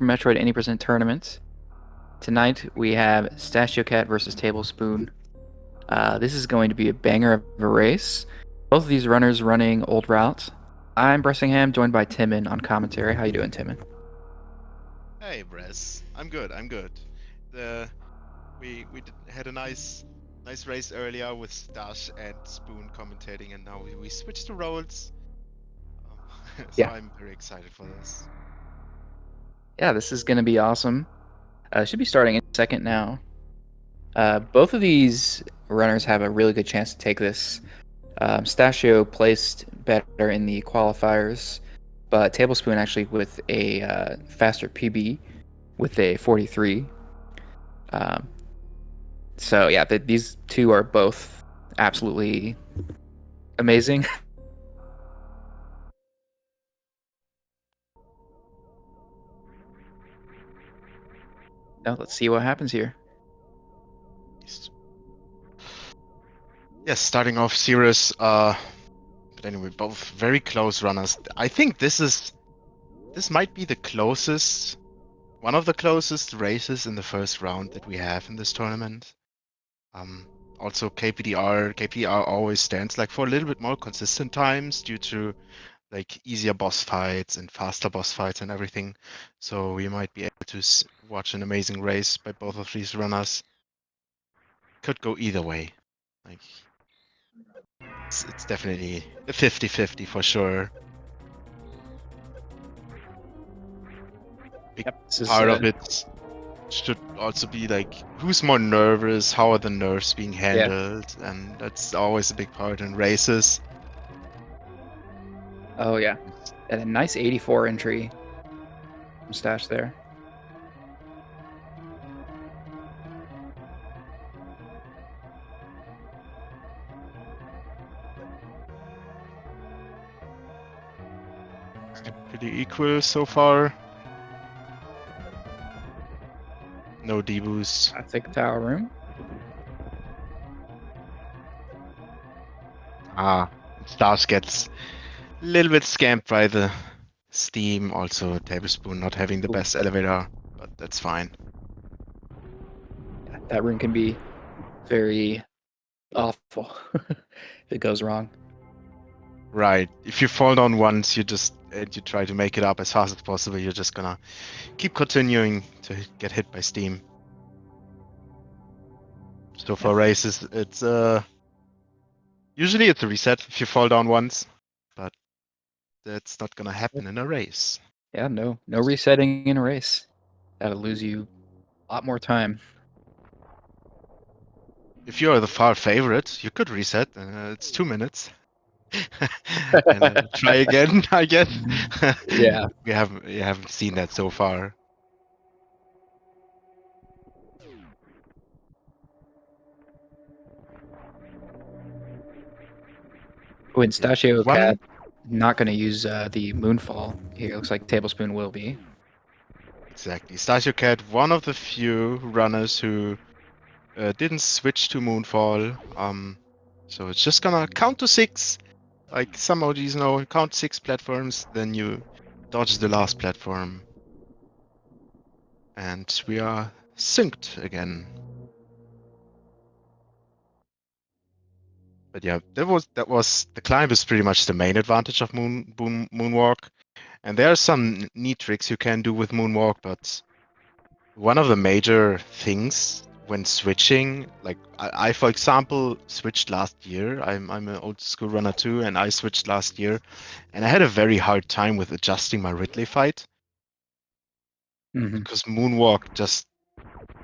Metroid Any Percent Tournament. Tonight we have Stashiocat versus Tablespoon. This is going to be a banger of a race. Both of these runners running old route. I'm Bressingham, joined by Timon on commentary. How you doing, Timon? Hey, Bress. I'm good. I'm good. The had a nice race earlier with Stash and Spoon commentating, and now we switched the roles. So Yeah. I'm very excited for this. Yeah, this is going to be awesome. Should be starting in a second now. Both of these runners have a really good chance to take this. Stashio placed better in the qualifiers, but Tablespoon actually with a faster PB with a 43. Um, so yeah, these two are both absolutely amazing. Now let's see what happens here. Yes, yes, starting off serious. But anyway, both very close runners. I think this might be the closest, one of the closest races in the first round that we have in this tournament. Um, Also KPDR always stands like for a little bit more consistent times due to like easier boss fights and faster boss fights and everything. So we might be able to watch an amazing race by both of these runners. Could go either way. Like it's definitely a 50-50 for sure. Big Yep. This is part of it should also be like who's more nervous, how are the nerves being yeah. handled, and that's always a big part in races. Oh yeah, and a nice 84 entry from Stash there. Pretty equal so far. No deboost. Classic tower room. Stars gets a little bit scammed by the Steam. Also, Tablespoon not having the Ooh, best elevator, but that's fine. that room can be very awful if it goes wrong. Right. If you fall down once, you try to make it up as fast as possible. You're just gonna keep continuing to get hit by Steam. So for Yep. races, it's usually it's a reset if you fall down once, but that's not gonna happen in a race. Yeah, no resetting in a race. That'll lose you a lot more time. If you're the far favorite, you could reset. It's 2 minutes. And try again, I guess. Yeah. We haven't seen that so far. When Yeah, Stachio one Cat not going to use the Moonfall here. Looks like Tablespoon will be. exactly. stashiocat, one of the few runners who didn't switch to Moonfall. So it's just gonna count to 6. Like some OGs know, count 6 platforms, then you dodge the last platform, and we are synced again. But yeah, that was the climb is pretty much the main advantage of Moonwalk. And there are some neat tricks you can do with Moonwalk, but one of the major things when switching, like I for example, switched last year. I'm an old school runner too, and I switched last year, and I had a very hard time with adjusting my Ridley fight Mm-hmm. because Moonwalk just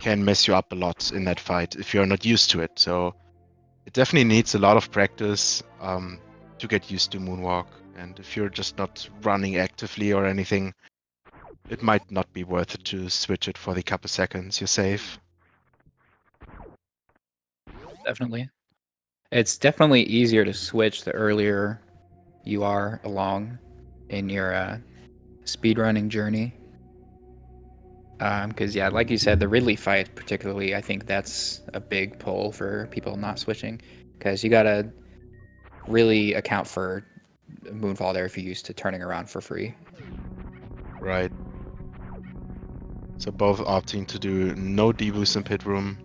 can mess you up a lot in that fight if you're not used to it. So it definitely needs a lot of practice to get used to Moonwalk. And if you're just not running actively or anything, it might not be worth it to switch it for the couple seconds you save. Definitely. It's definitely easier to switch the earlier you are along in your speedrunning journey. Because, yeah, like you said, the Ridley fight, particularly, I think that's a big pull for people not switching. Because you got to really account for Moonfall there if you're used to turning around for free. Right. So both opting to do no deboost in pit room.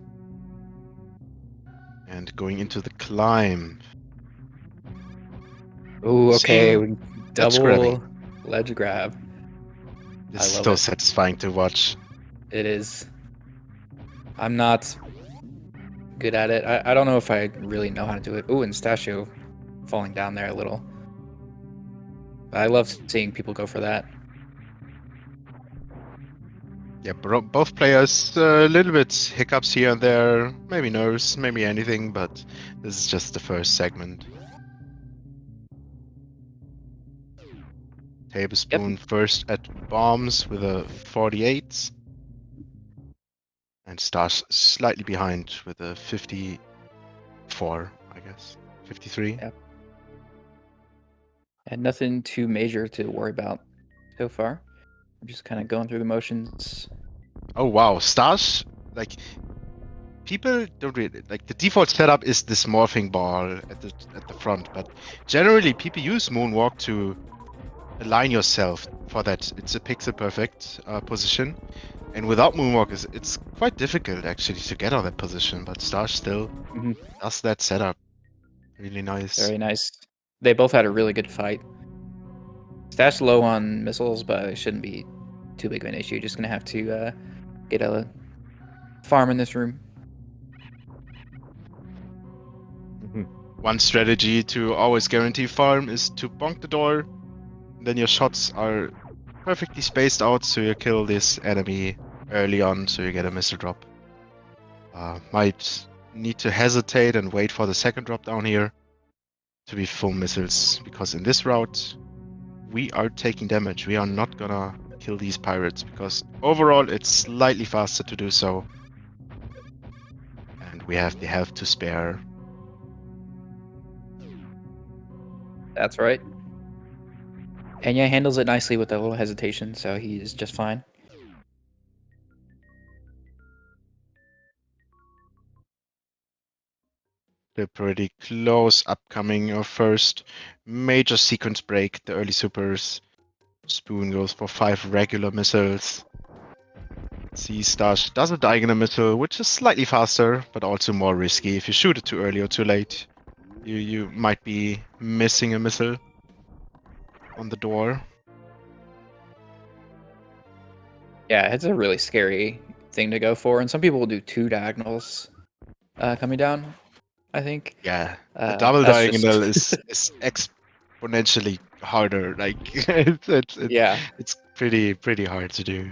And going into the climb. Ooh, okay. Seeing ledge grabbing. Double ledge grab. I This is love so it. satisfying to watch. It is. I'm not good at it. I don't know if I really know how to do it. Ooh, and Stashio falling down there a little. I love seeing people go for that. Yeah, both players a little bit hiccups here and there, maybe nerves, maybe anything, but this is just the first segment. Yep. Tablespoon first at bombs with a 48, and Stash slightly behind with a 54, I guess. 53. Yep. And nothing too major to worry about so far. I'm just kind of going through the motions. Oh wow, Stash, like people don't really like the default setup is this morphing ball at the front, but generally people use moonwalk to align yourself for that. It's a pixel perfect position, and without moonwalk, it's quite difficult actually to get on that position. But Stash still Mhm. does that setup really nice. Very nice. They both had a really good fight. Stash low on missiles, but it shouldn't be too big of an issue. Just gonna have to get a farm in this room. One strategy to always guarantee farm is to bonk the door. Then your shots are perfectly spaced out, so you kill this enemy early on, so you get a missile drop. Might need to hesitate and wait for the second drop down here to be full missiles, because in this route we are taking damage. We are not gonna kill these pirates, because overall it's slightly faster to do so. And we have the health to spare. That's right. Enya handles it nicely with a little hesitation, so he's just fine. They're pretty close. Upcoming your first major sequence break. The early supers. Spoon goes for 5 regular missiles. C Stash does a diagonal missile, which is slightly faster, but also more risky. If you shoot it too early or too late, you might be missing a missile on the door. Yeah, it's a really scary thing to go for, and some people will do 2 diagonals coming down, I think. Yeah, a double That's just diagonal is exponentially harder. Like yeah. it's pretty hard to do.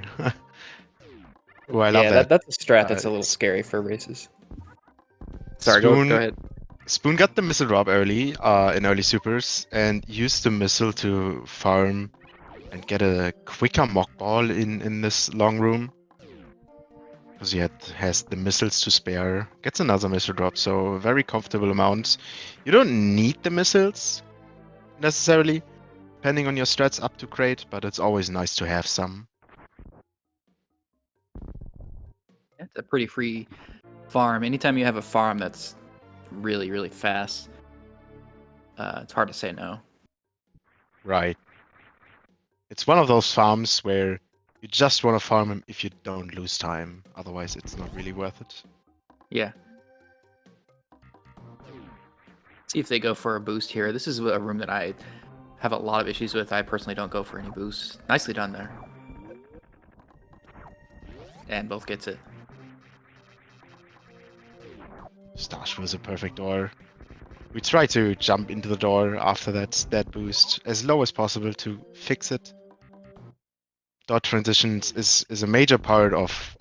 Oh, I love Yeah, that. that's a strat Uh, that's a little scary for races. Sorry, go Spoon ahead. Spoon got the missile drop early, in early supers, and used the missile to farm and get a quicker mock ball in this long room. Because he has the missiles to spare. Gets another missile drop, so a very comfortable amount. You don't need the missiles necessarily, depending on your strats up to crate, but it's always nice to have some. It's a pretty free farm. Anytime you have a farm that's really, really fast, it's hard to say no. Right. It's one of those farms where you just want to farm him if you don't lose time. Otherwise, it's not really worth it. Yeah. See if they go for a boost here. This is a room that I have a lot of issues with. I personally don't go for any boosts. Nicely done there. And both gets it. Stash was a perfect door. We try to jump into the door after that boost as low as possible to fix it. Dot transitions is a major part of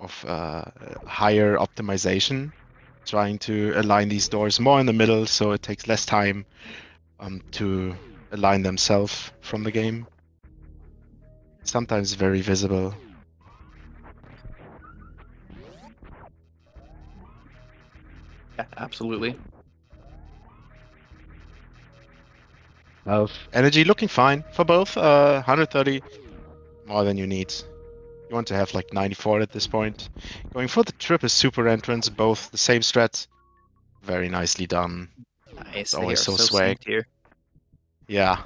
higher optimization. Trying to align these doors more in the middle so it takes less time to align themselves from the game. Sometimes very visible. Yeah, absolutely. Of energy looking fine for both. 130 more than you need. You want to have like 94 at this point. Going for the triple super entrance, both the same strat. Very nicely done. It's Nice. They always are so so swag. synced here. Yeah.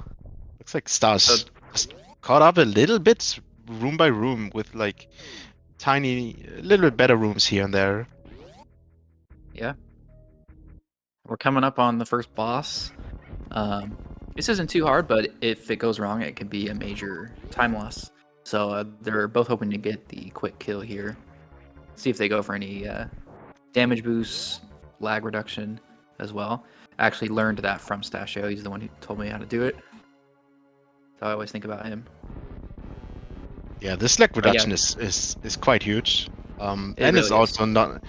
Looks like So Stars just caught up a little bit room by room with like tiny, a little bit better rooms here and there. Yeah. We're coming up on the first boss. This isn't too hard, but if it goes wrong, it could be a major time loss. So they're both hoping to get the quick kill here. See if they go for any damage boosts, lag reduction as well. I actually learned that from Stashio. He's the one who told me how to do it. So I always think about him. Yeah, this lag But yeah, reduction is quite huge. it And it's really is. also not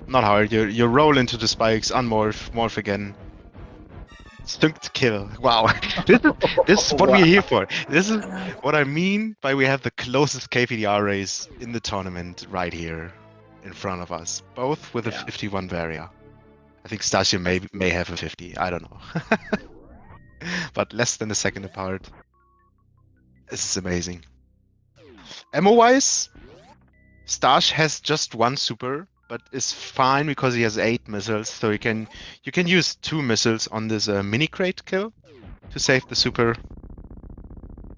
hard. You roll into the spikes, unmorph, morph again. Stunked kill. Wow. This is what we're here for. This is what I mean by we have the closest KPDR race in the tournament right here in front of us. Both with a Yeah. 51 Varia. I think Stasio may have a 50. I don't know. But less than a second apart. This is amazing. Ammo-wise, Stash has just one super, but is fine because he has 8 missiles. So you can use 2 missiles on this mini crate kill to save the super.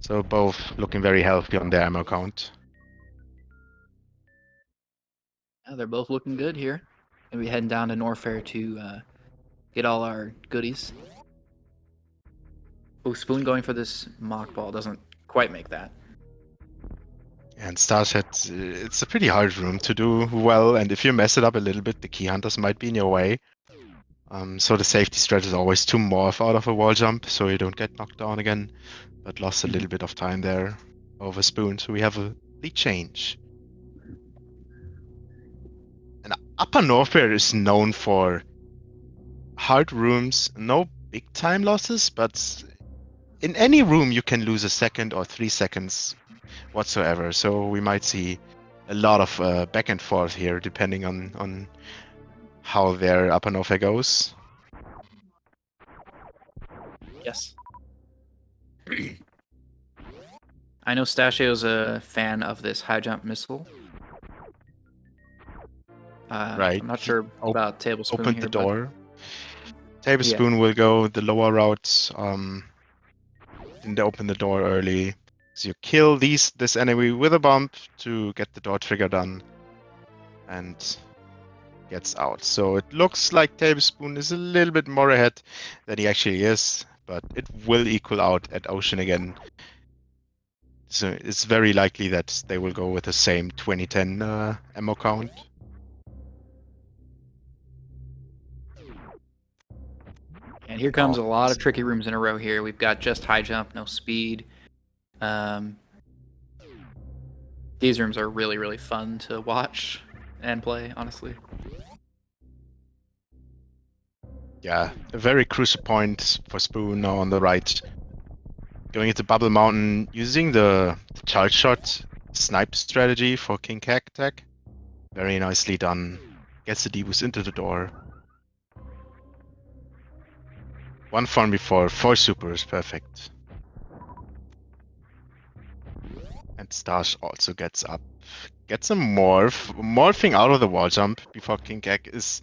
So both looking very healthy on their ammo count. Yeah, they're both looking good here. Gonna be heading down to Norfair to get all our goodies. Oh, Spoon going for this mock ball doesn't quite make that. And Stash had it's a pretty hard room to do well, and if you mess it up a little bit, the key hunters might be in your way. So the safety strat is always to morph out of a wall jump so you don't get knocked down again. But lost a little bit of time there over Spoon, so we have a lead change. And Upper Norfair is known for hard rooms, no big time losses, but in any room you can lose a second or 3 seconds whatsoever. So we might see a lot of back and forth here, depending on how their Upper Norfair goes. Yes. I know Stashio's a fan of this high jump missile. Right. I'm not sure about Tablespoon Opened here, the door. But Tablespoon will go the lower route. Didn't open the door early. So you kill this enemy with a bump to get the door trigger done. And gets out. So it looks like Tablespoon is a little bit more ahead than he actually is. But it will equal out at Ocean again. So it's very likely that they will go with the same 2010 ammo count. And here comes a lot of tricky rooms in a row here. We've got just high jump, no speed. These rooms are really, really fun to watch and play, honestly. Yeah, a very crucial point for Spoon now on the right. Going into Bubble Mountain, using the charge shot snipe strategy for King Kak attack. Very nicely done. Gets the D-boost into the door. One farm before, 4 supers, perfect. And Stash also gets up. Gets a morph. Morphing out of the wall jump before King Kak is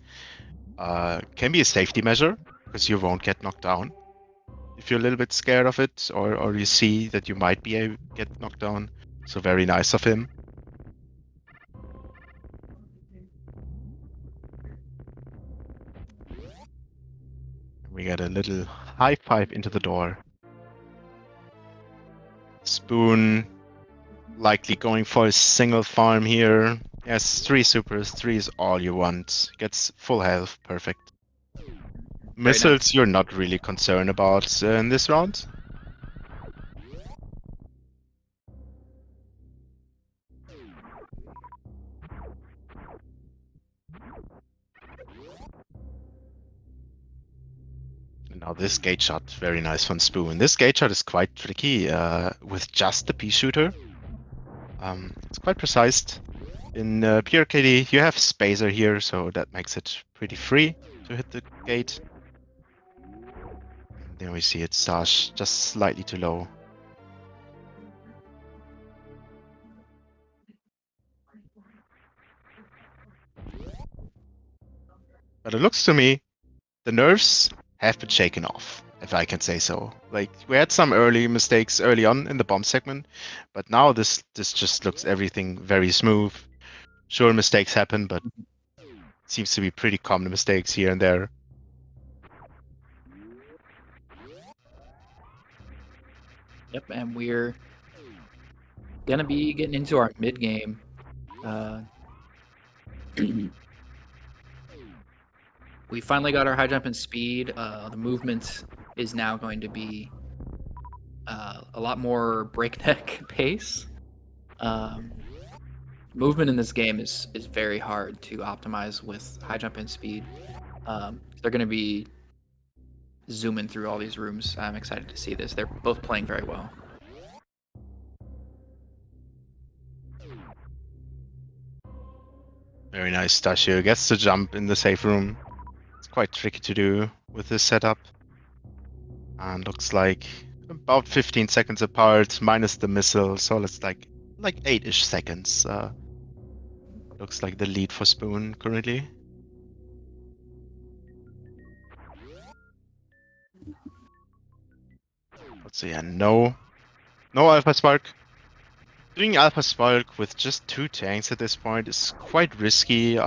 can be a safety measure, because you won't get knocked down. If you're a little bit scared of it, or you see that you might be able to get knocked down. So very nice of him. We get a little high five into the door. Spoon likely going for a single farm here. Yes, 3 supers, 3 is all you want. Gets full health, perfect. Missiles nice. you're not really concerned about in this round. Now this gate shot, very nice from Spoon. This gate shot is quite tricky with just the pea shooter. It's quite precise. In PRKD you have Spacer here, so that makes it pretty free to hit the gate. And then we see it Stash just slightly too low. But it looks to me the nerves have been shaken off, if I can say so. Like, we had some early mistakes early on in the bomb segment, but now this just looks everything very smooth. Sure, mistakes happen, but it seems to be pretty common mistakes here and there. Yep, and we're gonna be getting into our mid game. We finally got our high jump and speed. The movement is now going to be a lot more breakneck pace. Movement in this game is very hard to optimize with high jump and speed. They're going to be zooming through all these rooms. I'm excited to see this. They're both playing very well. Very nice. Stashio gets to jump in the safe room. It's quite tricky to do with this setup. And looks like about 15 seconds apart, minus the missile, so it's like 8-ish seconds. Looks like the lead for Spoon currently. Let's see, yeah, no Alpha Spark. Doing Alpha Spark with just 2 tanks at this point is quite risky.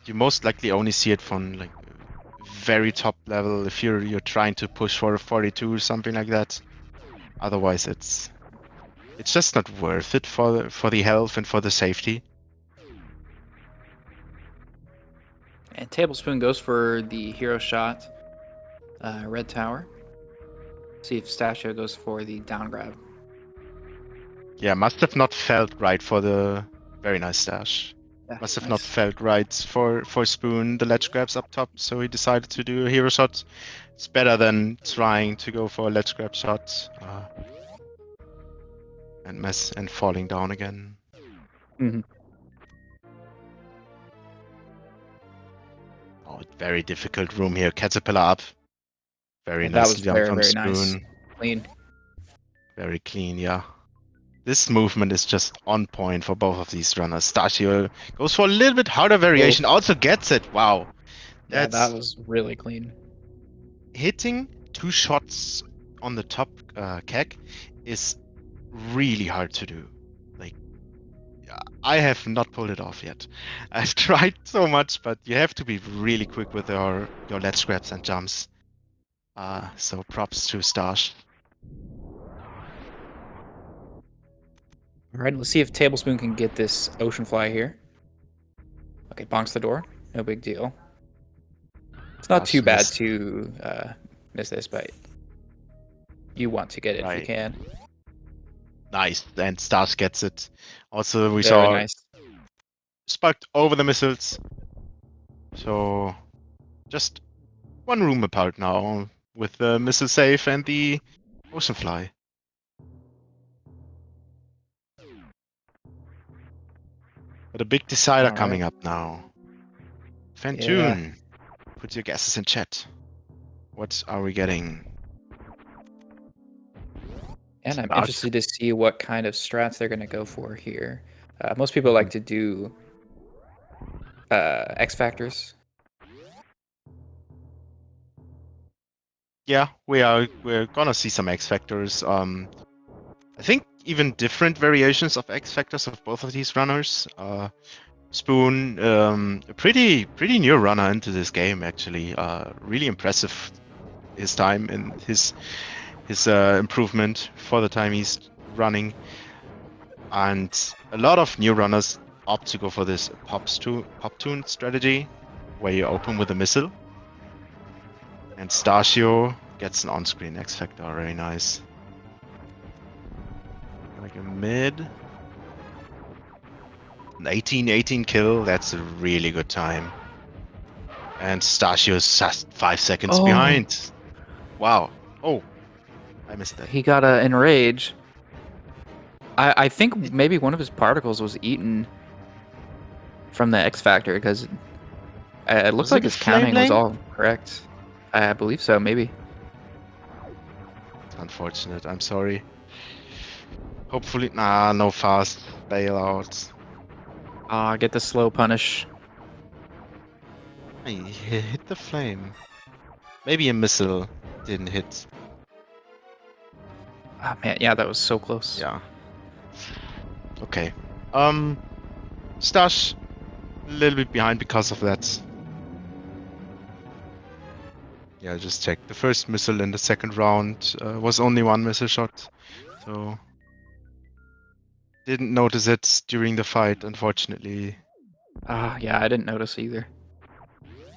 You most likely only see it from like very top level if you're trying to push for a 42 or something like that. Otherwise, it's just not worth it for the health and for the safety. And Tablespoon goes for the hero shot, red tower. See if Stashio goes for the down grab. Yeah, must have not felt right for the very nice stash. Yeah, Must have nice. not felt right for Spoon. The ledge grabs up top, so he decided to do a hero shot. It's better than trying to go for a ledge grab shot and falling down again. Mm-hmm. Oh, very difficult room here. Caterpillar up. Very And that nicely was jumped very, from very Spoon. nice. Clean. Very clean, yeah. This movement is just on point for both of these runners. Stashio goes for a little bit harder variation, also gets it. Wow. Yeah, That's that was really clean. hitting 2 shots on the top keg is really hard to do. Like, I have not pulled it off yet. I've tried so much, but you have to be really quick with your ledge grabs and jumps. So props to Stash. All right, let's see if Tablespoon can get this ocean fly here. Okay, bonks the door. No big deal. It's not too bad to miss this, but you want to get it if you can. Nice, and Stash gets it. Also, we Very saw nice. sparked over the missiles. So, just one room apart now with the missile safe and the ocean fly. But a big decider All coming right. up now. Yeah. Fantoon, put your guesses in chat. What are we getting? And I'm Stash. interested to see what kind of strats they're going to go for here. Most people like to do X factors. Yeah, we're gonna see some X factors. I think even different variations of X factors of both of these runners. Spoon, a pretty new runner into this game actually. Really impressive his time and his improvement for the time he's running. And a lot of new runners opt to go for this pop tune strategy, where you open with a missile. And Stashio gets an on-screen X factor, very nice. Like a mid. An 18-18 kill, that's a really good time. And Stashio's just 5 seconds behind. Wow. Oh, I missed that. He got an enrage. I think maybe one of his particles was eaten from the X factor because it looks like his counting was all correct. I believe so, maybe. It's unfortunate, I'm sorry. Hopefully, nah, no fast bailout. Get the slow punish. He hit the flame. Maybe a missile didn't hit. Oh man, yeah, that was so close. Yeah. Okay. Stash a little bit behind because of that. Yeah, just check. The first missile in the second round was only one missile shot, so didn't notice it during the fight, unfortunately. Ah, yeah, I didn't notice either.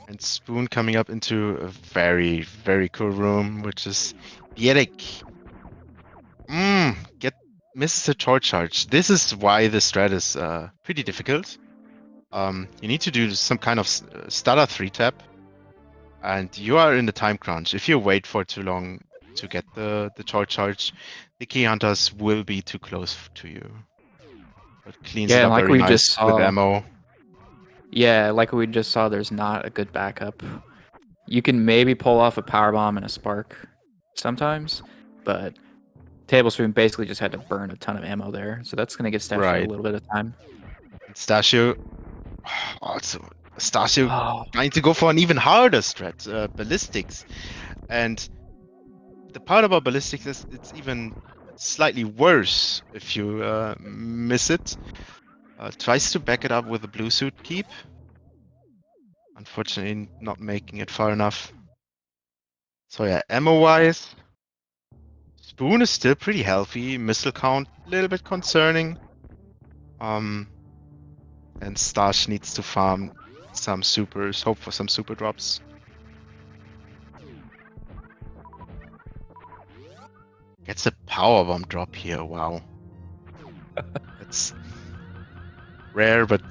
And Spoon coming up into a very, very cool room, which is Bierik. Get misses a torch charge. This is why the strat is pretty difficult. You need to do some kind of stutter 3-tap, and you are in the time crunch. If you wait for too long to get the torch charge, the key hunters will be too close to you. But cleans Yeah, it and up like very we just nice with saw, ammo. yeah, like we just saw, there's not a good backup. You can maybe pull off a power bomb and a spark sometimes, but Tablespoon basically just had to burn a ton of ammo there, so that's gonna get Stashio a Right. little bit of time. And Stashio, also Stashio Oh, trying to go for an even harder strat, ballistics. And the part about ballistics is it's even slightly worse if you miss it. Tries to back it up with a blue suit keep. Unfortunately, not making it far enough. So yeah, ammo-wise, Spoon is still pretty healthy. Missile count a little bit concerning. And Stash needs to farm some supers, hope for some super drops. Gets a power bomb drop here. Wow, that's rare, but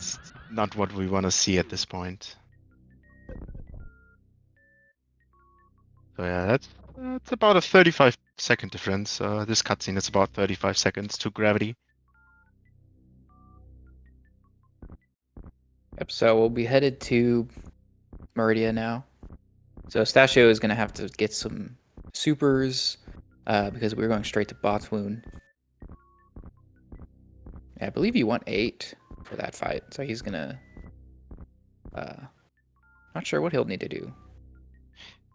not what we want to see at this point. So yeah, that's about a 35-second difference. This cutscene is about 35 seconds to gravity. yep. So we'll be headed to Meridia now. So Stashio is gonna have to get some supers because we're going straight to Botswoon. I believe you want 8 for that fight, so he's gonna. Not sure what he'll need to do.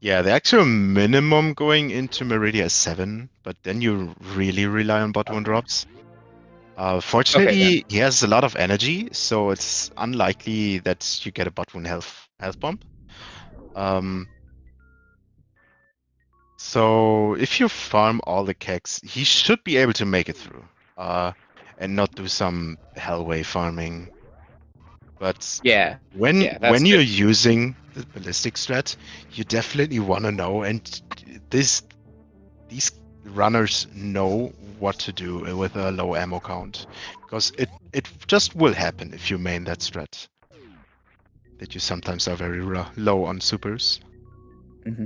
Yeah, the actual minimum going into Meridia is 7, but then you really rely on bot 1 Okay. drops. Okay then. Fortunately, he has a lot of energy, so it's unlikely that you get a bot 1 health bomb. So if you farm all the kegs, he should be able to make it through. And not do some hellway farming. But Yeah. when Yeah, that's when you're good. using the ballistic strat, you definitely want to know, and these runners know what to do with a low ammo count, because it just will happen if you main that strat. That you sometimes are very low on supers. Hmm.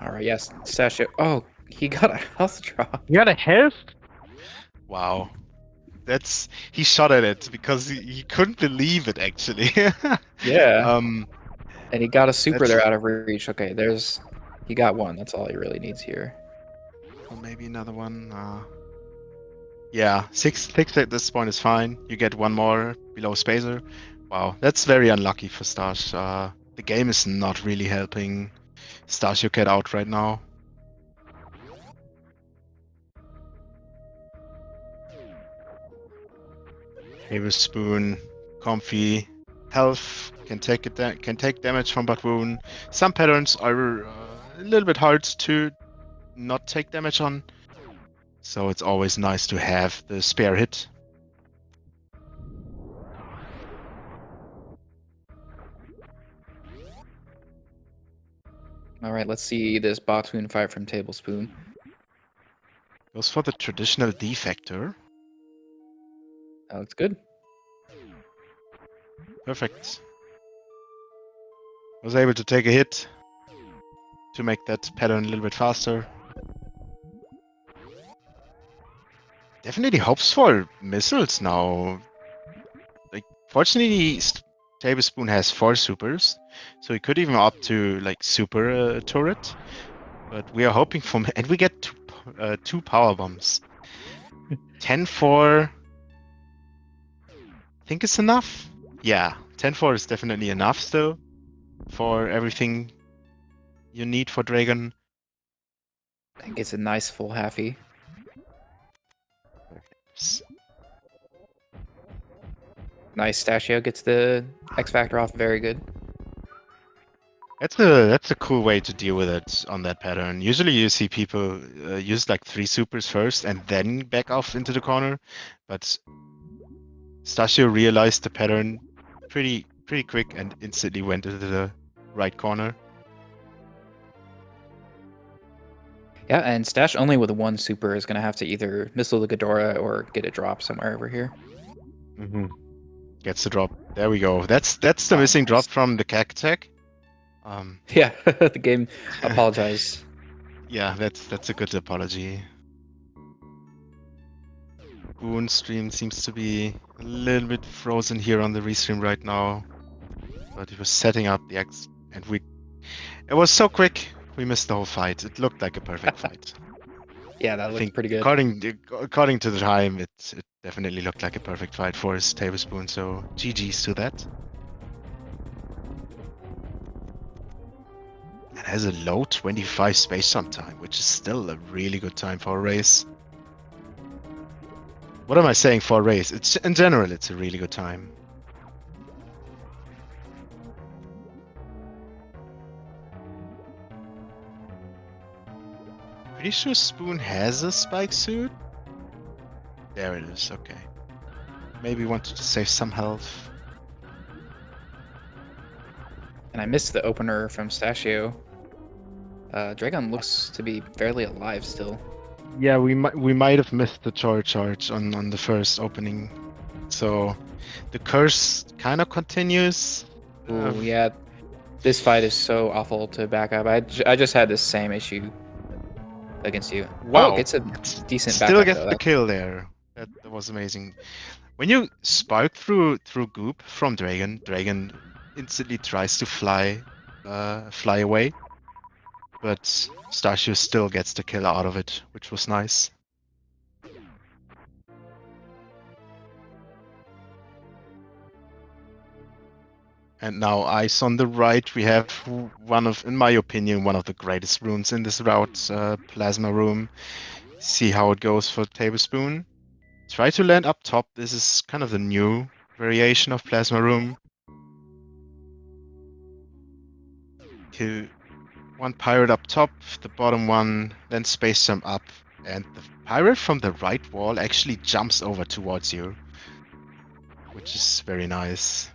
All right. Yes, Stashio. Oh, he got a health drop. You got a health? Wow. He shot at it because he couldn't believe it actually. Yeah. um And he got a super that's there out of reach. Okay, he got one. That's all he really needs here. or maybe another one. Yeah, six at this point is fine. You get one more below Spacer. Wow, that's very unlucky for Stash. The game is not really helping stashiocat out right now. Tablespoon, comfy, health can take it can take damage from butt wound. Some patterns are a little bit hard to not take damage on, so it's always nice to have the spare hit. All right, let's see this Botswoon fight from Tablespoon. Goes for the traditional defector. That looks good. Perfect. Was able to take a hit to make that pattern a little bit faster. Definitely hopes for missiles now. Like, fortunately, Tablespoon has 4 supers, so he could even opt to like super turret. But we are hoping for, and we get 2 power bombs. 10-4. I think it's enough. Yeah, 10-4 is definitely enough still. for everything you need for Dragon. And gets a nice full halfie. Nice Stashio gets the X Factor off. Very good. That's a cool way to deal with it on that pattern. Usually you see people use like 3 supers first and then back off into the corner, but Stashio realized the pattern pretty quick and instantly went into the right corner. Yeah, and Stash only with one super is going to have to either missile the Ghidorah or get a drop somewhere over here. Mm-hmm. Gets the drop. There we go. That's the missing nice. drop from the CAC tech. Yeah, the game apologized. Yeah, that's a good apology. Boon stream seems to be a little bit frozen here on the restream right now, but he was setting up the X, and it was so quick. We missed the whole fight. It looked like a perfect fight. Yeah, that I looked think pretty good. according to the time, it definitely looked like a perfect fight for his tablespoon. So GG's to that. It has a low 25 space jump time, which is still a really good time for a race. What am I saying for a race? It's in general, it's a really good time. Pretty sure Spoon has a spike suit. There it is. Okay. Maybe wanted to save some health. And I missed the opener from Stashio. Dragon looks to be fairly alive still. Yeah, we might have missed the charge on the first opening. So the curse kind of continues. Oh yeah, this fight is so awful to back up. I just had the same issue against you. Oh, Wow. gets a decent Still backup gets though. the kill there. That was amazing. When you spark through goop from Dragon instantly tries to fly away, but Stashio still gets the kill out of it, which was nice. And now ice on the right, we have one of, in my opinion, one of the greatest runes in this route, Plasma Room. See how it goes for Tablespoon. Try to land up top. This is kind of the new variation of Plasma Room. Kill one pirate up top, the bottom one, then space jump up, and the pirate from the right wall actually jumps over towards you, which is very nice.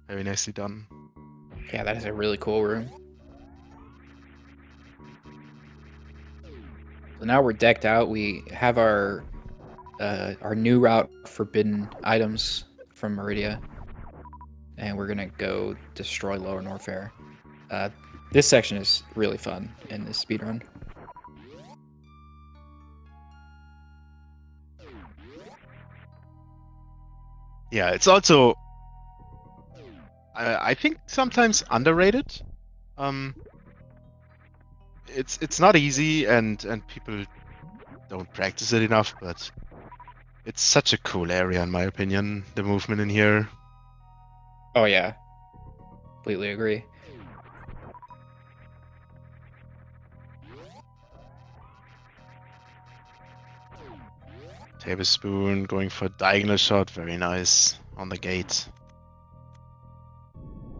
Very nicely done. Yeah, that is a really cool room. So now we're decked out. We have our new route forbidden items from Meridia, and we're gonna go destroy Lower Norfair. This section is really fun in this speedrun. Yeah, it's also I think sometimes underrated. It's not easy and people don't practice it enough, but it's such a cool area in my opinion. The movement in here. Oh yeah, completely agree. Tablespoon going for diagonal shot, very nice on the gate.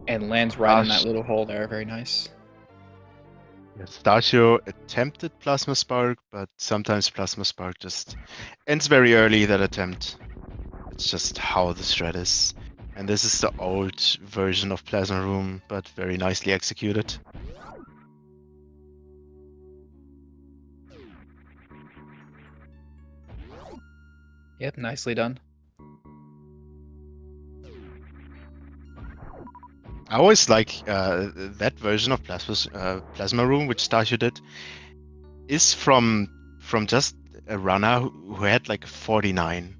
And lands right in that little hole there, very nice. Stashio attempted Plasma Spark, but sometimes Plasma Spark just ends very early, that attempt. It's just how the strat is. And this is the old version of Plasma Room, but very nicely executed. Yep, nicely done. I always like that version of Plasma Room, which Stashio did, is from just a runner who had like 49.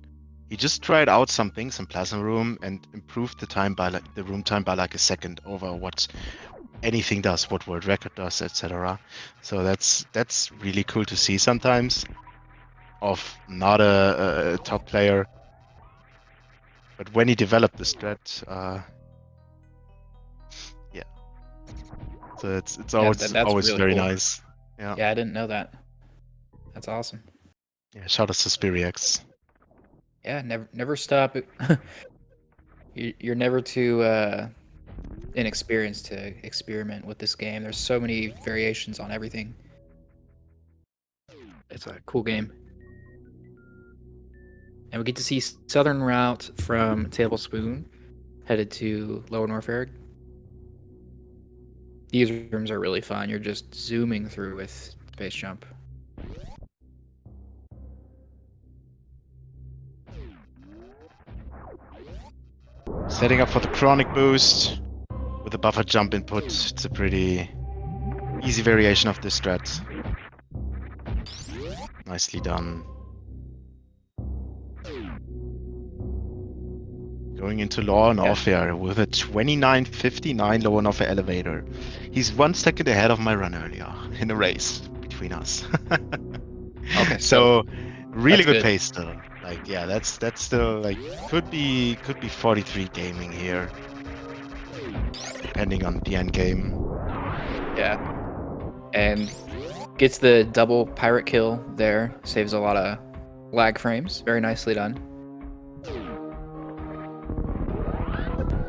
He just tried out some things in Plasma Room and improved the time by the room time by like a second over what anything does, what world record does, etc. So that's really cool to see sometimes of not a top player, but when he developed the strat, yeah, So it's Yeah, always that's always really very cool. nice. Yeah. Yeah, I didn't know that. That's awesome. Yeah. Shout out to Spirix. Yeah, never stop. You're never too inexperienced to experiment with this game. There's so many variations on everything. It's a cool game. And we get to see southern route from Tablespoon, headed to Lower North Eric. These rooms are really fun. You're just zooming through with Space Jump. Setting up for the chronic boost with a buffer jump input. It's a pretty easy variation of this strat. Nicely done. Going into Lower Norfair with a 29.59 Lower Norfair elevator. He's 1 second ahead of my run earlier in a race between us. Okay, So really that's good good. pace still. Like, yeah, that's still like could be 43 gaming here, depending on the end game. Yeah. And gets the double pirate kill there. Saves a lot of lag frames. Very nicely done.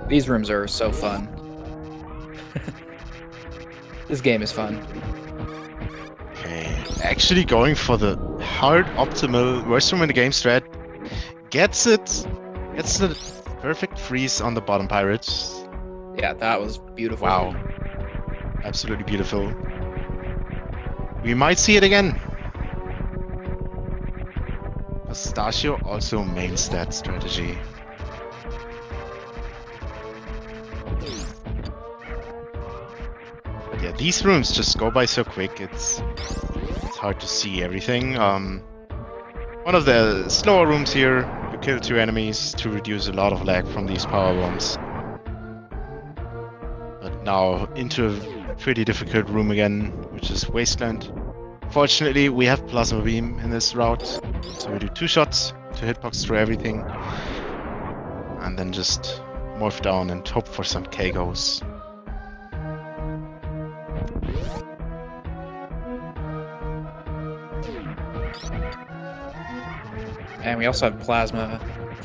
These rooms are so fun. This game is fun. Okay, actually going for the hard optimal worst room in the game strat. Gets the perfect freeze on the bottom pirates. Yeah, that was beautiful. Wow. Absolutely beautiful. We might see it again. Pistachio also main stat strategy. But yeah, these rooms just go by so quick, it's hard to see everything. One of the slower rooms here, you kill 2 enemies to reduce a lot of lag from these power bombs. But now into a pretty difficult room again, which is Wasteland. Fortunately, we have Plasma Beam in this route, so we do 2 shots to hitbox through everything. And then just morph down and hope for some KOs. And we also have Plasma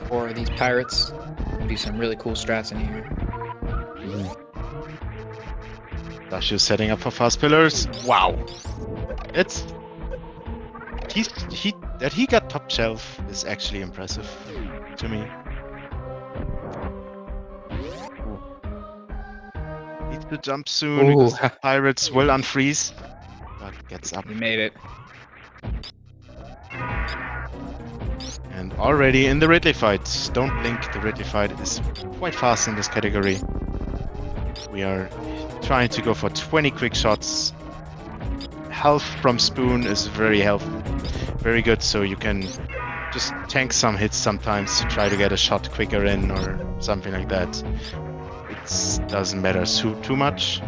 for these pirates. We do some really cool strats in here. Dashu setting up for fast pillars. Wow. It's that he got top shelf is actually impressive to me. Needs to jump soon Ooh, because pirates will unfreeze. But gets up. he made it. And already in the Ridley fight. Don't blink, the Ridley fight is quite fast in this category. We are trying to go for 20 quick shots. Health from Spoon is very good, so you can just tank some hits sometimes to try to get a shot quicker in or something like that. It doesn't matter too much.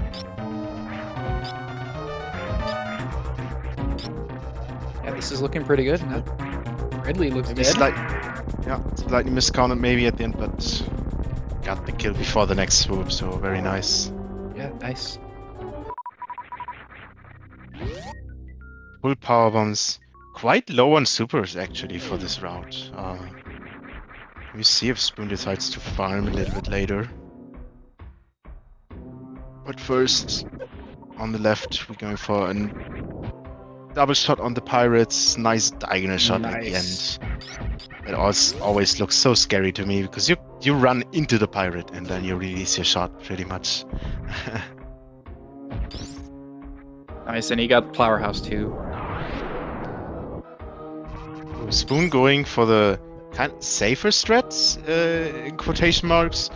Yeah, this is looking pretty good. Ridley looks Maybe dead. slightly miscounted maybe at the end, but got the kill before the next swoop, so very nice. Yeah, nice. Full power bombs. Quite low on supers actually for this route. We see if Spoon decides to farm a little bit later. But first, on the left, we're going for a double shot on the pirates. Nice diagonal shot at the end. It always looks so scary to me because you run into the pirate and then you release your shot pretty much. Nice, and he got Flower House too. Spoon going for the kind of safer strats, in quotation marks.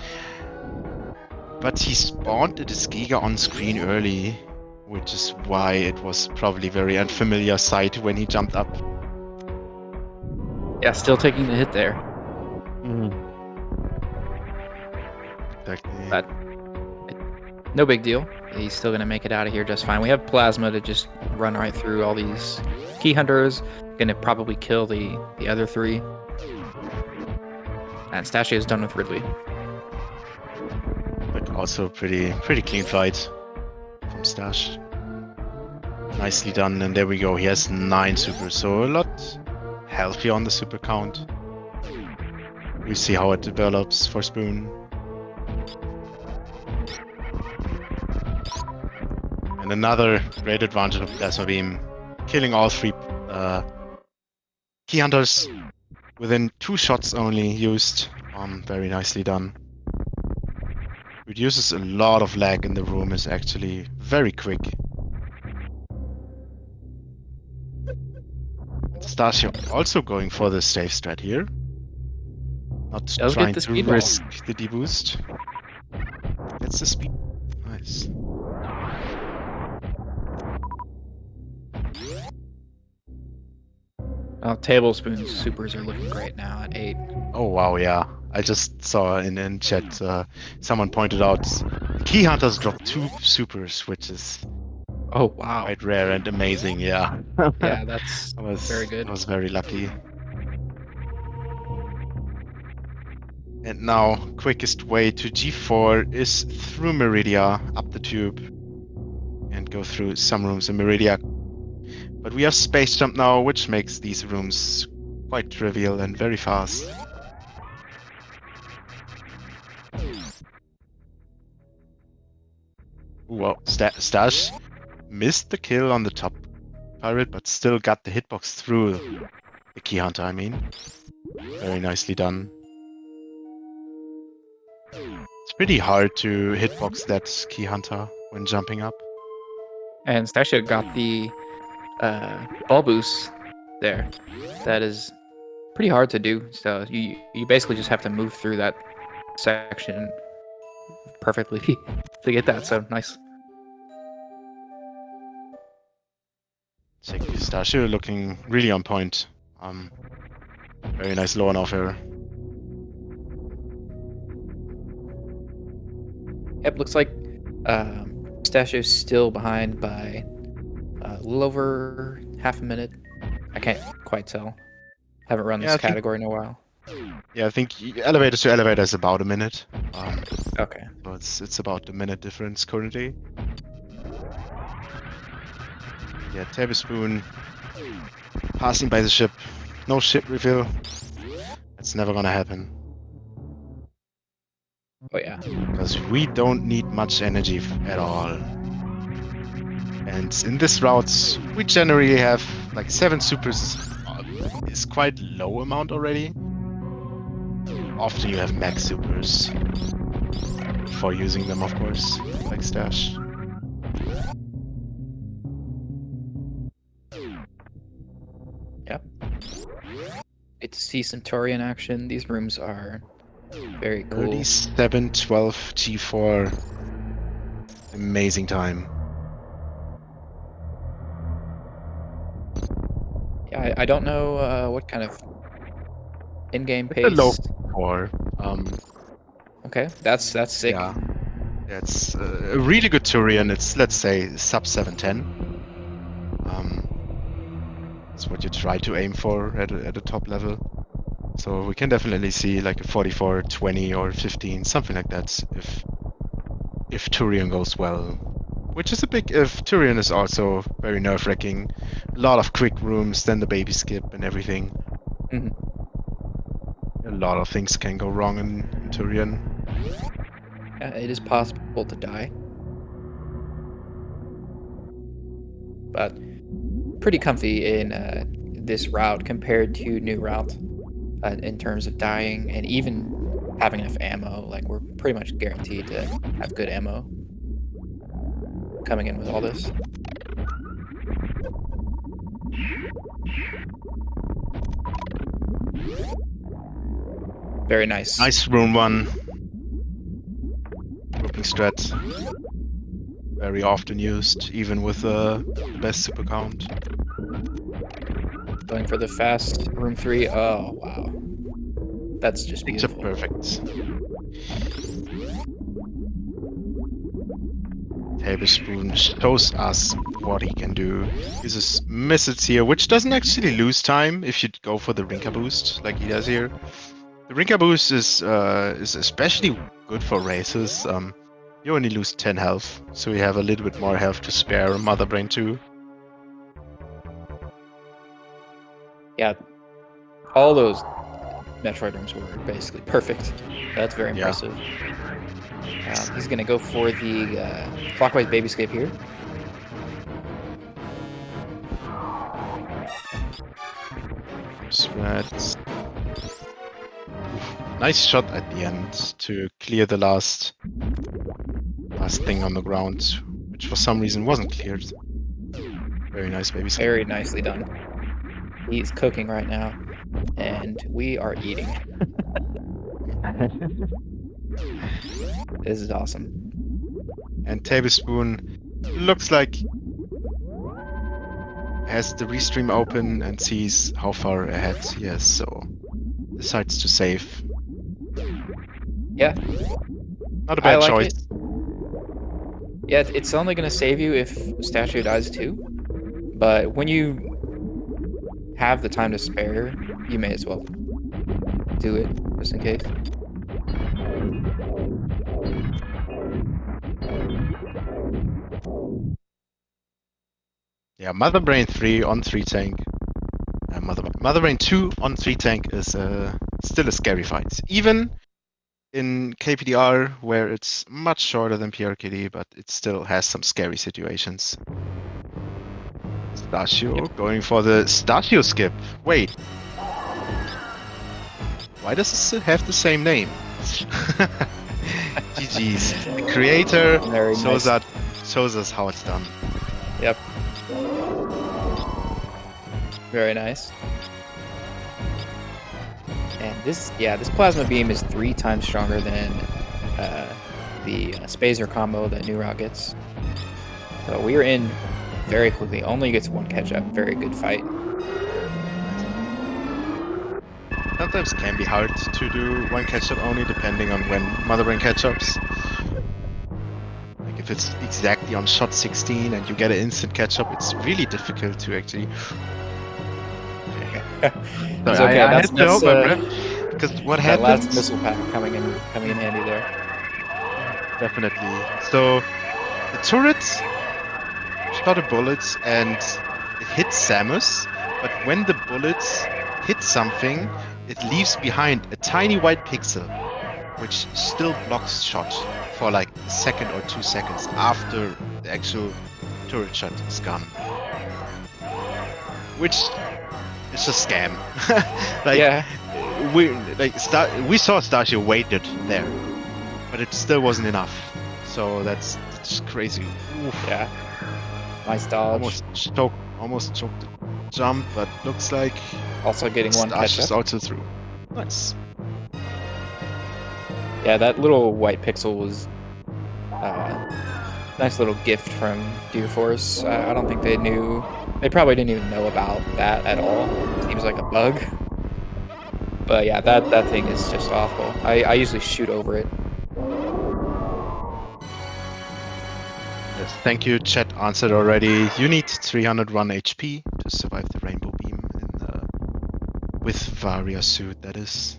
But he spawned a Giga on screen early, which is why it was probably very unfamiliar sight when he jumped up. Yeah, still taking the hit there. Exactly. But no big deal. He's still gonna make it out of here just fine. We have Plasma to just run right through all these key hunters. Gonna probably kill the other 3. And Stashio is done with Ridley. But also pretty clean fight from from Stash. Nicely done, and there we go. He has 9 supers, so a lot healthier on the super count. We see how it develops for Spoon. And another great advantage of Plasma Beam, killing all 3 key hunters within 2 shots only used. Very nicely done. Reduces a lot of lag in the room, is actually very quick. Stashio also going for the safe strat here. Not Does trying get the to speed ball. risk the deboost. Gets the speed. Nice. Oh, Tablespoon's supers are looking great now at 8. Oh wow, yeah. I just saw in chat someone pointed out the key hunters dropped 2 supers, which is Oh, wow. quite rare and amazing. Yeah. Yeah, that's very good. I was very lucky. And now, quickest way to G4 is through Meridia, up the tube, and go through some rooms in Meridia. But we have Space Jump now, which makes these rooms quite trivial and very fast. Wow, Stash missed the kill on the top turret, but still got the hitbox through the Key Hunter, I mean. Very nicely done. It's pretty hard to hitbox that Key Hunter when jumping up. And Stashio got the ball boost there. That is pretty hard to do. So you basically just have to move through that section perfectly to get that. So nice. Stashio looking really on point. Very nice low and off air. Yep, looks like Stashio's still behind by a little over half a minute. I can't quite tell. Haven't run this category in a while. Yeah, I think elevator to elevator is about a minute. Okay. So it's about a minute difference currently. Yeah, Tablespoon passing by the ship. No ship reveal. It's never gonna happen. Oh yeah. Because we don't need much energy at all. And in this route, we generally have like 7 supers is quite low amount already. Often you have max supers before using them, of course, like Stash. Yep. Get to see Centaurian action. These rooms are very cool. 37-12 G4. Amazing time. Yeah, I don't know what kind of in-game It's a low pace. 4. Okay, that's sick. Yeah, it's a really good Turian. It's, let's say, sub 710. That's what you try to aim for at a top level. So we can definitely see like a 44, 20, or 15, something like that, if Turian goes well. Which is a big if. Turian is also very nerve-wracking. A lot of quick rooms, then the baby skip and everything. A lot of things can go wrong in Turian. Yeah, it is possible to die. But pretty comfy in this route compared to new route in terms of dying and even having enough ammo. Like we're pretty much guaranteed to have good ammo coming in with all this. Very nice. Nice room 1. Grouping strat. Very often used, even with the best super count. Going for the fast room 3. Oh, wow. That's just beautiful. Perfect. Tablespoon shows us what he can do. Uses missiles here, which doesn't actually lose time if you go for the Rinka boost, like he does here. The Rinka boost is especially good for races. You only lose 10 health, so you have a little bit more health to spare Mother Brain 2. Yeah, all those Metroid rooms were basically perfect. That's very Yeah. impressive. He's gonna go for the clockwise baby escape here. Sweat. Nice shot at the end to clear the last thing on the ground, which for some reason wasn't cleared. Very nice baby escape. Very nicely done. He's cooking right now, and we are eating. This is awesome. And Tablespoon looks like has the restream open and sees how far ahead he is, so decides to save. Yeah, Not a I bad like choice. it. Yeah, it's only gonna save you if Stashio dies too, but when you have the time to spare, you may as well do it, just in case. Yeah, Mother Brain 3 on 3 tank. Mother Brain 2 on 3 tank is still a scary fight. Even in KPDR, where it's much shorter than PRKD, but it still has some scary situations. Stashio going for the Stashio skip. Wait. Why does this have the same name? GG's. The creator Very shows nice. us how it's done. Yep. Very nice. And this plasma beam is 3 times stronger than the Spazer combo that New Rock gets. So we are in very quickly. Only gets 1 catch up. Very good fight. Sometimes can be hard to do 1 catch-up only, depending on when Mother Brain catch-ups. Like if it's exactly on shot 16 and you get an instant catch-up, it's really difficult to actually... It's So okay. I That's had to hold my breath, because what that last happens... missile pack coming in handy there. Definitely. So the turret shot a bullet and it hits Samus, but when the bullets hit something, it leaves behind a tiny white pixel, which still blocks shot for like a second or 2 seconds after the actual turret shot is gone. Which is a scam. Like Yeah. we saw Stashio waited there, but it still wasn't enough. So that's crazy. Oof. Yeah. Nice dodge. Almost choked the jump, but looks like Also getting 1 catch Stashio's up. also through. Nice. Yeah, that little white pixel was nice little gift from Deer Force. I don't think they knew. They probably didn't even know about that at all. Seems like a bug. But yeah, that thing is just awful. I usually shoot over it. Yes, thank you. Chat answered already. You need 301 HP to survive the rainbow beam with Varia suit. That is.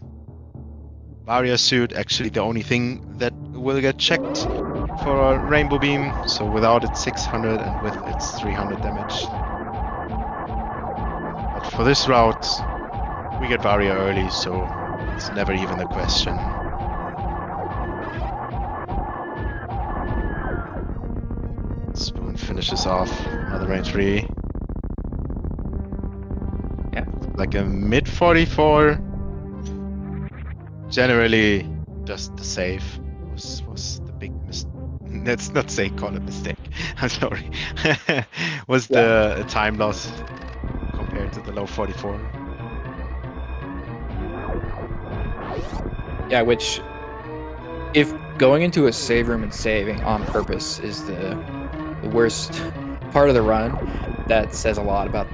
Varia suit actually the only thing that will get checked for a rainbow beam. So without it's 600 and with it's 300 damage. But for this route, we get Varia early, so it's never even a question. Spoon finishes off Mother Brain 3. Yeah. Like a mid 44. Generally, just the save was the big mistake. Let's not say call it mistake. I'm sorry. Was the time loss compared to the low 44. Yeah, which, if going into a save room and saving on purpose is the worst part of the run, that says a lot about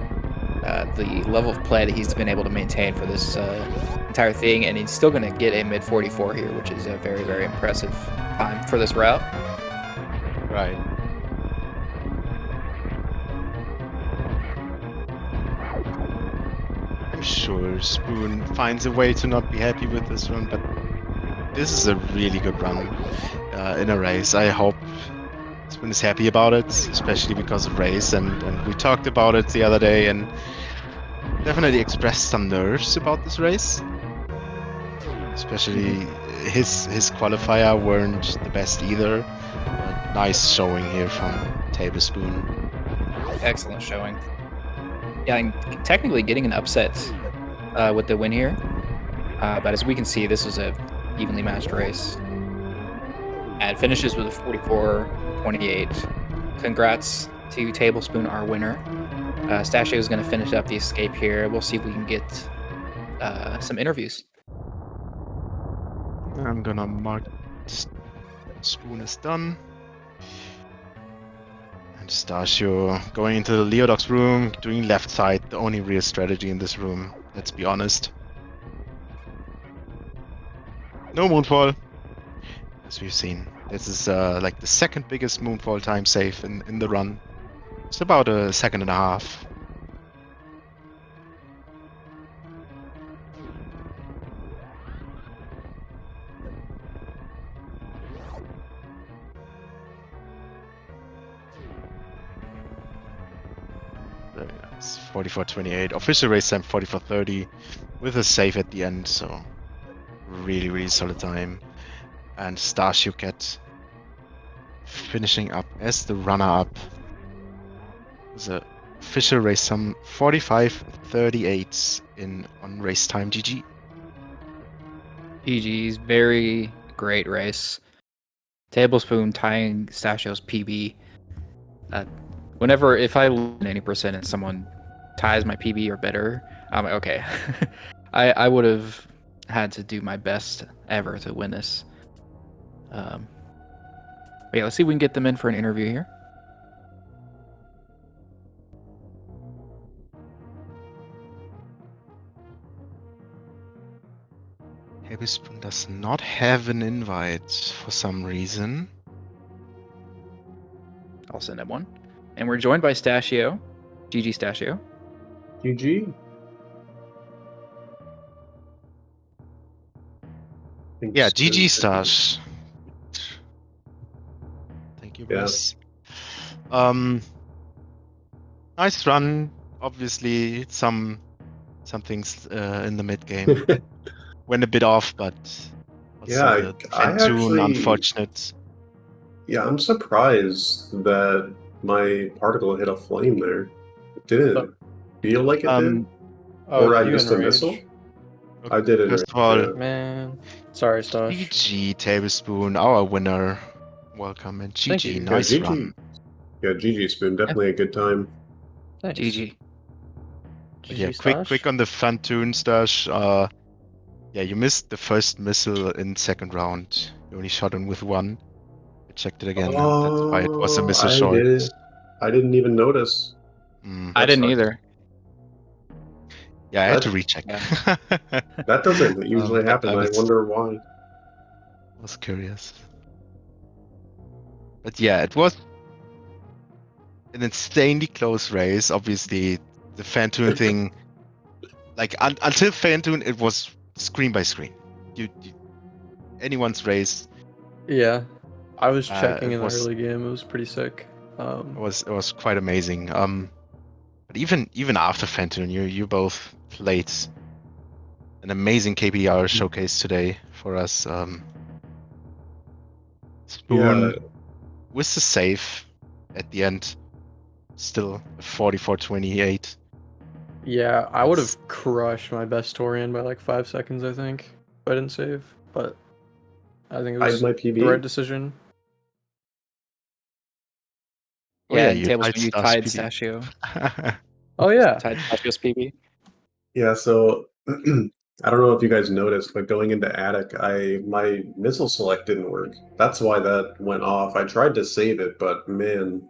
the level of play that he's been able to maintain for this entire thing, and he's still going to get a mid 44 here, which is a very, very impressive time for this route. Right. I'm sure Spoon finds a way to not be happy with this run, but this is a really good run. in a race. I hope Spoon is happy about it, especially because of race, and we talked about it the other day, and definitely expressed some nerves about this race. Especially his qualifier weren't the best either, but nice showing here from Tablespoon. Excellent showing. Yeah, and technically getting an upset with the win here. But as we can see, this was a evenly matched race. And it finishes with a 44-28. Congrats to Tablespoon, our winner. Stashio is going to finish up the escape here. We'll see if we can get some interviews. I'm gonna mark Spoon is done. And Stashio going into the Leodoc's room, doing left side, the only real strategy in this room, let's be honest. No Moonfall, as we've seen. This is like the second biggest Moonfall time save in the run. It's about a second and a half. It's 44-28. Official race time 44-30 with a save at the end, so really, really solid time. And stashiocat finishing up as the runner-up. It was a official race time 45-38 on race time. GG. GG's, very great race. Tablespoon tying Stashio's PB. If I win any percent and someone ties my PB or better, I'm like, okay. I would have had to do my best ever to win this. But yeah, let's see if we can get them in for an interview here. Tablespoon does not have an invite for some reason. I'll send him one. And we're joined by Stashio. GG Stashio. GG. Yeah, GG Stash. Thank you, Yeah. boys. Nice run. Obviously, some things in the mid game went a bit off, but Yeah, the I Fentoon, actually- unfortunate. Yeah, I'm surprised that my particle hit a flame there. It didn't feel like it did. Or I you missed a enrage. missile. I did it. First of all, Yeah. Man, sorry, Stash. GG Tablespoon, our winner. Welcome and Thank GG, you. nice GG. run. Yeah, GG Spoon, definitely a good time. Thanks. GG. But yeah, GG quick on the Fentoon Stash. Yeah, you missed the first missile in second round. You only shot him with one. I checked it again, and that's why it was a missile short. I didn't even notice. I didn't sucks. either. Yeah, I had to That- recheck. That doesn't usually but happen. I wonder why. Was curious. But yeah, it was an insanely close race. Obviously, the Fentoon thing, like until Fentoon, it was screen by screen. Anyone's race. Yeah, I was checking it in the was- early game. It was pretty sick. It was quite amazing. But even after Fentoon, you both played an amazing KPR showcase today for us. Spoon with the save at the end, still 44-28. Yeah, I would have crushed my best Torian by like 5 seconds, I think, if I didn't save. But I think it was my the PB. right decision. Oh, Yeah, yeah, and you Tablespoon, you tied PB. Stashio. Oh yeah. Tied Stashio's PB. Yeah, so I don't know if you guys noticed, but going into attic, my missile select didn't work. That's why that went off. I tried to save it, but man,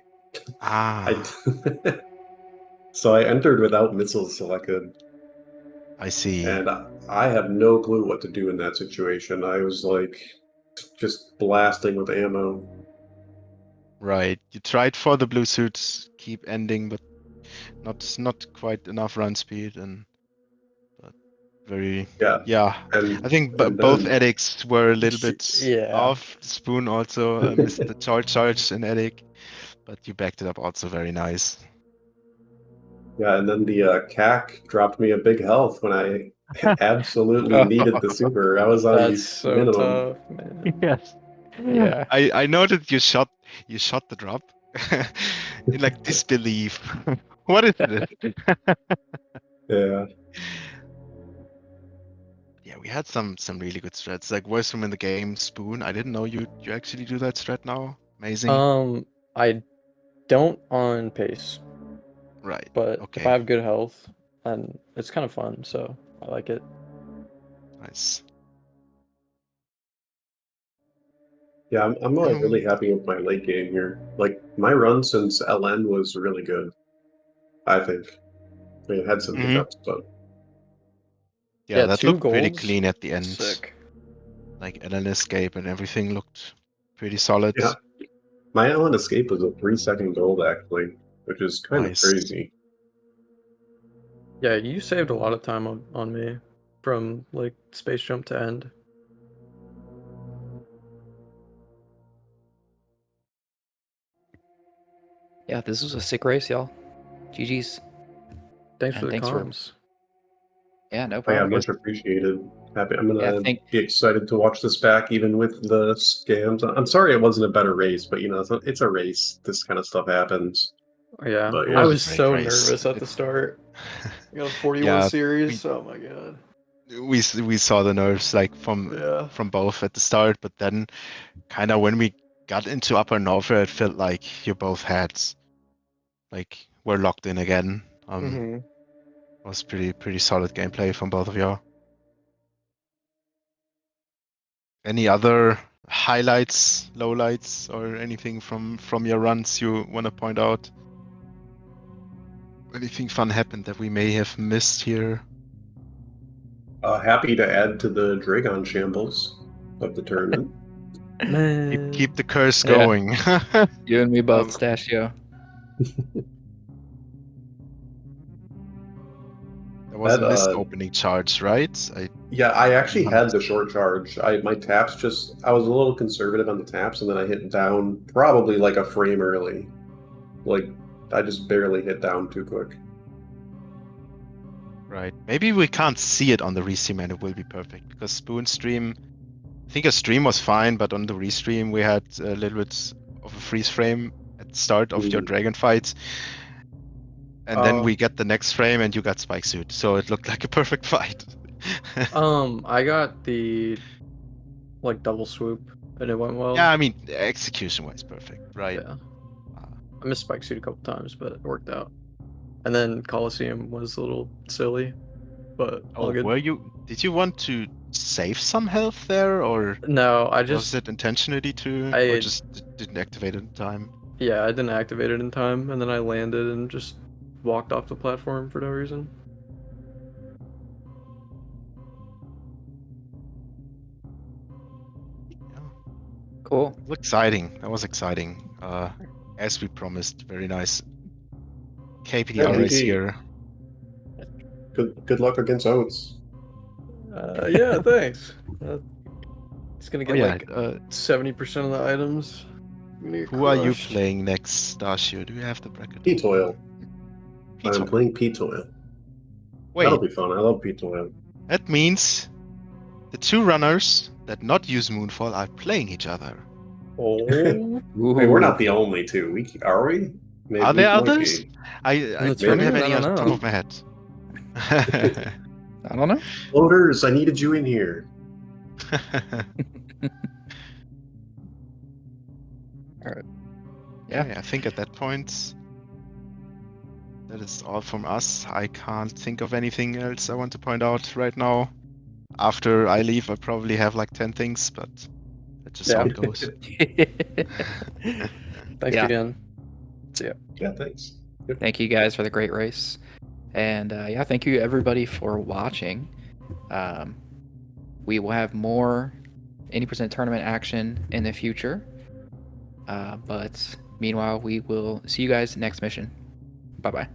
so I entered without missiles selected, I see. and I have no clue what to do in that situation. I was like just blasting with ammo. Right. You tried for the blue suits, keep ending, but not quite enough run speed, but very Yeah, yeah. and I think and both then addicts were a little bit Yeah. off. Spoon also missed the charge in addict, but you backed it up also very nice. yeah, and then the CAC dropped me a big health when I absolutely needed the super. I was on That's so minimum. tough, man. Yes. Yeah. I noted you shot the drop in like disbelief. What is this? Yeah. Yeah, we had some really good strats. Like worst from in the game, Spoon. I didn't know you actually do that strat now. Amazing. I don't on pace, Right. but if I Okay. have good health, and it's kind of fun, so I like it. Nice. Yeah, I'm like really happy with my late game here. Like my run since LN was really good, I think. I mean, it had some Mhm. hiccups, but Yeah, that 2 looked pretty golds. clean at the end. Sick. Like LN escape and everything looked pretty solid. yeah. My LN escape was a 3-second gold actually, which is kind of Nice. crazy. Yeah, you saved a lot of time on me from like space jump to end. Yeah, this was a sick race, y'all. GG's. Thanks for And the thanks for comms. Yeah, no Oh, yeah, problem. much appreciated. Happy. I'm Yeah, gonna thank be excited to watch this back, even with the scams. I'm sorry it wasn't a better race, but you know, it's a race. This kind of stuff happens. Yeah, But It I yeah, was a was great so race. nervous at the start. I got a 41 Yeah, series. Oh my god. we saw the nerves like from Yeah. both at the start, but then kind of when we got into Upper Nova, it felt like your both heads like were locked in again. Mm-hmm. Was pretty solid gameplay from both of y'all. Any other highlights, lowlights, or anything from your runs you want to point out? Anything fun happened that we may have missed here? happy to add to the Dragon Shambles of the tournament. Man. Keep the curse Yeah. going. you and me both, Um, Stashio. There was a That missed opening charge, right? yeah, I actually had the short charge. My taps I was a little conservative on the taps, and then I hit down probably like a frame early. Like I just barely hit down too quick. Right. Maybe we can't see it on the restream and it will be perfect because Spoon stream, I think a stream was fine, but on the restream we had a little bit of a freeze frame at the start of your dragon fight. And then we get the next frame and you got spike suit. So it looked like a perfect fight. I got the like double swoop and it went well. Yeah, I mean, execution wise perfect, right? Yeah. I missed spike suit a couple times, but it worked out. And then Coliseum was a little silly, but all good. Did you want to save some health there, or No, I was just it intentionally to, or just didn't activate it in time? yeah, I didn't activate it in time, and then I landed and just walked off the platform for no reason. Yeah. Cool. It was exciting. That was exciting. As we promised, very nice. KPDR race GG. here. Good luck against Oates. Yeah, thanks. It's gonna Oh get yeah. like 70% of the items. Who are you playing next, Starship? Do you have the bracket? P-Toil. I'm P-Toil. playing P-Toil. Wait, That'll be fun. I love P-Toil. that means the two runners that not use Moonfall are playing each other. Oh. Hey, we're not the only two. Are we? Maybe Are there we might others? be. I the don't have tournament? any I on don't the top know. of my head. I don't know. Floaters, I needed you in here. Alright. Yeah, Yeah. I think at that point, that is all from us. I can't think of anything else I want to point out right now. After I leave, I probably have like 10 things, but that's just how it goes. Thanks Yeah. again. See ya. Yeah, thanks. Thank you guys for the great race. And yeah, thank you everybody for watching. We will have more 80% tournament action in the future. But meanwhile, we will see you guys next mission. Bye-bye.